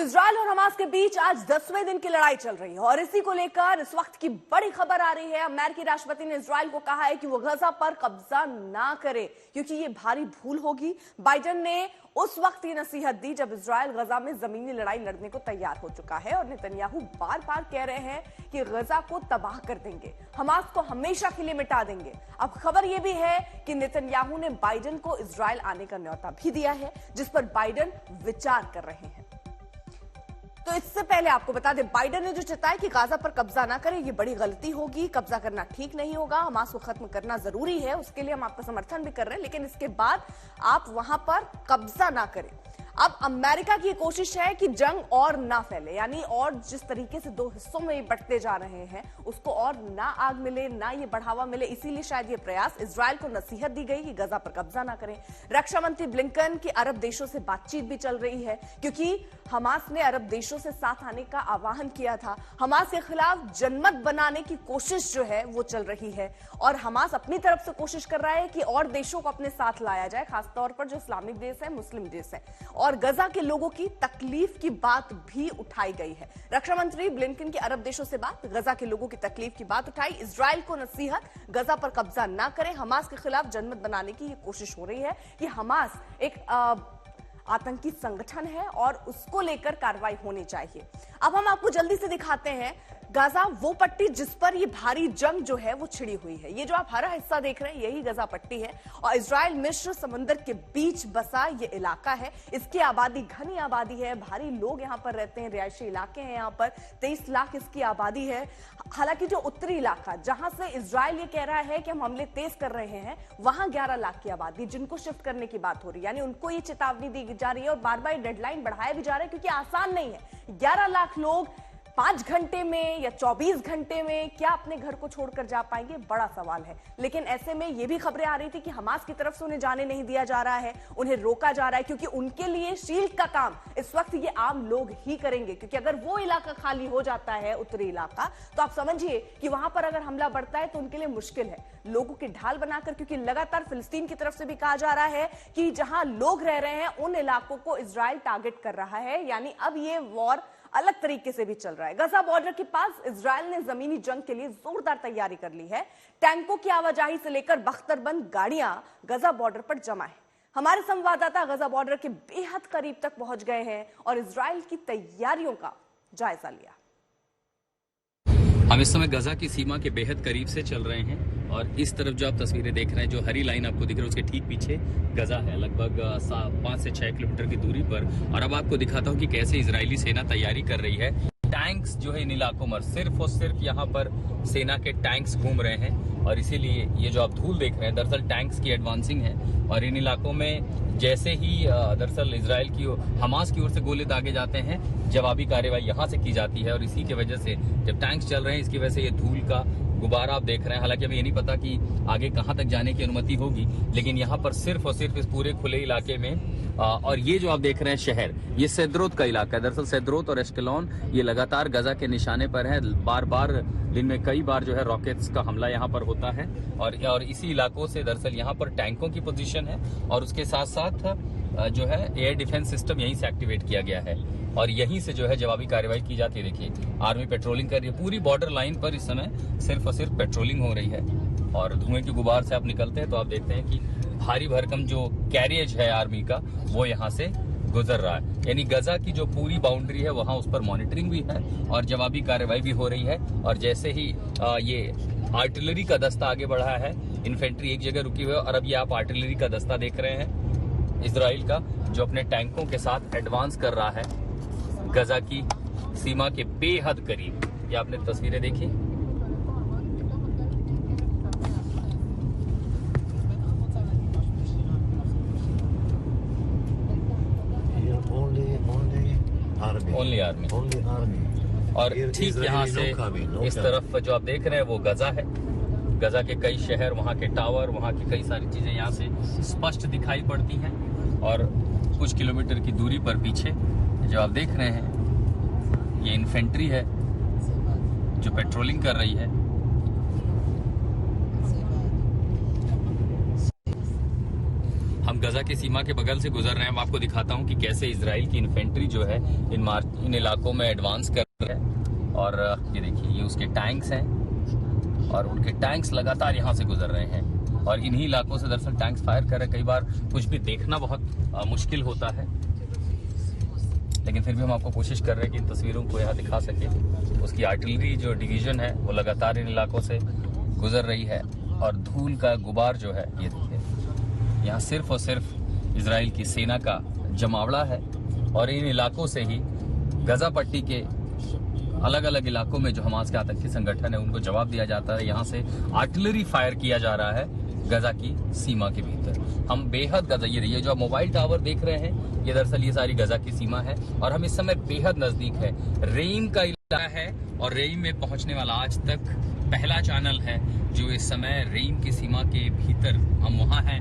Israel और Hamas के बीच आज 10वें दिन की लड़ाई चल रही है और इसी को लेकर इस वक्त की बड़ी खबर आ रही है। अमेरिकी राष्ट्रपति ने इजरायल को कहा है कि वो गजा पर कब्जा ना करे क्योंकि ये भारी भूल होगी। बाइडेन ने उस वक्त ये नसीहत दी जब इजरायल गजा में जमीनी लड़ाई लड़ने को तैयार हो चुका है और नेतन्याहू बार बार कह रहे हैं कि गजा को तबाह कर देंगे, हमास को हमेशा के लिए मिटा देंगे। अब खबर यह भी है कि नेतन्याहू ने बाइडेन को इजरायल आने का न्योता भी दिया है जिस पर बाइडेन विचार कर रहे हैं। तो इससे पहले आपको बता दें, बाइडेन ने जो चेताया कि गाजा पर कब्जा ना करें, ये बड़ी गलती होगी, कब्जा करना ठीक नहीं होगा, हमास को खत्म करना जरूरी है, उसके लिए हम आपका समर्थन भी कर रहे हैं, लेकिन इसके बाद आप वहां पर कब्जा ना करें। अब अमेरिका की कोशिश है कि जंग और ना फैले, यानी और जिस तरीके से दो हिस्सों में बंटते जा रहे हैं उसको और ना आग मिले, ना ये बढ़ावा मिले, इसीलिए शायद ये प्रयास। इजरायल को नसीहत दी गई कि गजा पर कब्जा ना करें। रक्षा मंत्री ब्लिंकन की अरब देशों से बातचीत भी चल रही है क्योंकि हमास ने अरब देशों से साथ आने का आह्वान किया था। हमास के खिलाफ जनमत बनाने की कोशिश जो है वो चल रही है और हमास अपनी तरफ से कोशिश कर रहा है कि और देशों को अपने साथ लाया जाए, खासतौर पर जो इस्लामिक देश है, मुस्लिम देश है। और गजा के लोगों की तकलीफ की बात भी उठाई गई है। रक्षा मंत्री ब्लिंकन की अरब देशों से बात, गजा के लोगों की तकलीफ की बात उठाई। इजरायल को नसीहत, गजा पर कब्जा ना करें, हमास के खिलाफ जनमत बनाने की ये कोशिश हो रही है कि हमास एक आतंकी संगठन है और उसको लेकर कार्रवाई होनी चाहिए। अब हम आपको जल्दी से दिखाते हैं गाजा, वो पट्टी जिस पर ये भारी जंग जो है वो छिड़ी हुई है। ये जो आप हरा हिस्सा देख रहे हैं यही गजा पट्टी है और इजराइल मिस्र समंदर के बीच बसा ये इलाका है। इसकी आबादी घनी आबादी है, भारी लोग यहाँ पर रहते हैं, रिहायशी इलाके हैं, यहाँ पर 23 लाख इसकी आबादी है। हालांकि जो उत्तरी इलाका जहां से इजराइल ये कह रहा है कि हम हमले तेज कर रहे हैं, वहां 11 लाख की आबादी जिनको शिफ्ट करने की बात हो रही है, यानी उनको ये चेतावनी दी जा रही है और बार बार डेडलाइन बढ़ाया भी जा रहा है क्योंकि आसान नहीं है। 11 लाख लोग 5 घंटे में या 24 घंटे में क्या अपने घर को छोड़कर जा पाएंगे, बड़ा सवाल है। लेकिन ऐसे में ये भी खबरें आ रही थी कि हमास की तरफ से उन्हें जाने नहीं दिया जा रहा है, उन्हें रोका जा रहा है क्योंकि उनके लिए शील्ड का काम इस वक्त ये आम लोग ही करेंगे। क्योंकि अगर वो इलाका खाली हो जाता है, उत्तरी इलाका, तो आप समझिए कि वहां पर अगर हमला बढ़ता है तो उनके लिए मुश्किल है लोगों की ढाल बनाकर, क्योंकि लगातार फिलिस्तीन की तरफ से भी कहा जा रहा है कि जहां लोग रह रहे हैं उन इलाकों को इजराइल टारगेट कर रहा है। यानी अब ये वॉर अलग तरीके से भी चल रहा है। गजा बॉर्डर के पास इजराइल ने जमीनी जंग के लिए जोरदार तैयारी कर ली है। टैंकों की आवाजाही से लेकर बख्तरबंद गाड़ियां गजा बॉर्डर पर जमा है। हमारे संवाददाता गजा बॉर्डर के बेहद करीब तक पहुंच गए हैं और इजराइल की तैयारियों का जायजा लिया। हम इस समय गजा की सीमा के बेहद करीब से चल रहे हैं और इस तरफ जो आप तस्वीरें देख रहे हैं, जो हरी लाइन आपको दिख रही है उसके ठीक पीछे गजा है, लगभग 5 से 6 किलोमीटर की दूरी पर। और अब आपको दिखाता हूं कि कैसे इजरायली सेना तैयारी कर रही है। टैंक्स जो है इन इलाकों में सिर्फ और सिर्फ यहाँ पर सेना के टैंक्स घूम रहे हैं और इसीलिए ये जो आप धूल देख रहे हैं दरअसल टैंक्स की एडवांसिंग है। और इन इलाकों में जैसे ही दरअसल इजराइल की हमास की ओर से गोले दागे जाते हैं, जवाबी कार्रवाई यहाँ से की जाती है और इसी की वजह से जब टैंक्स चल रहे हैं इसकी वजह से ये धूल का गुब्बारा आप देख रहे हैं। हालांकि अभी ये नहीं पता कि आगे कहां तक जाने की अनुमति होगी, लेकिन यहाँ पर सिर्फ और सिर्फ इस पूरे खुले इलाके में और ये जो आप देख रहे हैं शहर, ये सेद्रोत का इलाका है। दरअसल सेद्रोत और एश्केलॉन ये लगातार गजा के निशाने पर है। बार बार दिन में कई बार जो है रॉकेट्स का हमला यहाँ पर होता है और इसी इलाकों से दरअसल यहाँ पर टैंकों की पोजीशन है और उसके साथ साथ जो है एयर डिफेंस सिस्टम यहीं से एक्टिवेट किया गया है और यहीं से जो है जवाबी कार्रवाई की जाती है। देखिए आर्मी पेट्रोलिंग कर रही है, पूरी बॉर्डर लाइन पर इस समय सिर्फ और सिर्फ पेट्रोलिंग हो रही है और धुएं के गुबार से आप निकलते हैं तो आप देखते हैं कि भारी भरकम जो कैरियज है आर्मी का वो यहाँ से गुजर रहा है। यानी गजा की जो पूरी बाउंड्री है वहाँ उस पर मॉनिटरिंग भी है और जवाबी कार्रवाई भी हो रही है। और जैसे ही ये आर्टिलरी का दस्ता आगे बढ़ा है, इन्फेंट्री एक जगह रुकी हुई है और अब ये आप आर्टिलरी का दस्ता देख रहे हैं इजराइल का जो अपने टैंकों के साथ एडवांस कर रहा है गजा की सीमा के बेहद करीब। ये आपने तस्वीरें देखी। ओनली आर्मी और ठीक यहाँ से इस तरफ जो आप देख रहे हैं वो गजा है। गजा के कई शहर, वहाँ के टावर, वहाँ की कई सारी चीजें यहाँ से स्पष्ट दिखाई पड़ती हैं और कुछ किलोमीटर की दूरी पर पीछे जो आप देख रहे हैं ये इन्फेंट्री है जो पेट्रोलिंग कर रही है। हम गजा की सीमा के बगल से गुजर रहे हैं। मैं आपको दिखाता हूं कि कैसे इजराइल की इन्फेंट्री जो है इन इलाकों में एडवांस कर रही है। और ये देखिए, ये उसके टैंक्स हैं और उनके टैंक्स लगातार यहाँ से गुजर रहे हैं और इन्हीं इलाकों से दरअसल टैंक्स फायर कर रहे हैं। कई बार कुछ भी देखना बहुत मुश्किल होता है, लेकिन फिर भी हम आपको कोशिश कर रहे हैं कि इन तस्वीरों को यहाँ दिखा सके। उसकी आर्टिलरी जो डिवीजन है वो लगातार इन इलाकों से गुजर रही है और धूल का गुबार जो है, ये देखिए, यहाँ सिर्फ और सिर्फ इजराइल की सेना का जमावड़ा है। और इन इलाकों से ही गजा पट्टी के अलग अलग इलाकों में जो हमास के आतंकी संगठन है उनको जवाब दिया जाता है। यहाँ से आर्टिलरी फायर किया जा रहा है गजा की सीमा के भीतर। हम बेहद गजा, ये जो आप मोबाइल टावर देख रहे हैं, ये दरअसल ये सारी गजा की सीमा है और हम इस समय बेहद नजदीक है। रेइम का इलाका है और रेइम में पहुंचने वाला आज तक पहला चैनल है जो इस समय रेइम की सीमा के भीतर, हम वहां हैं।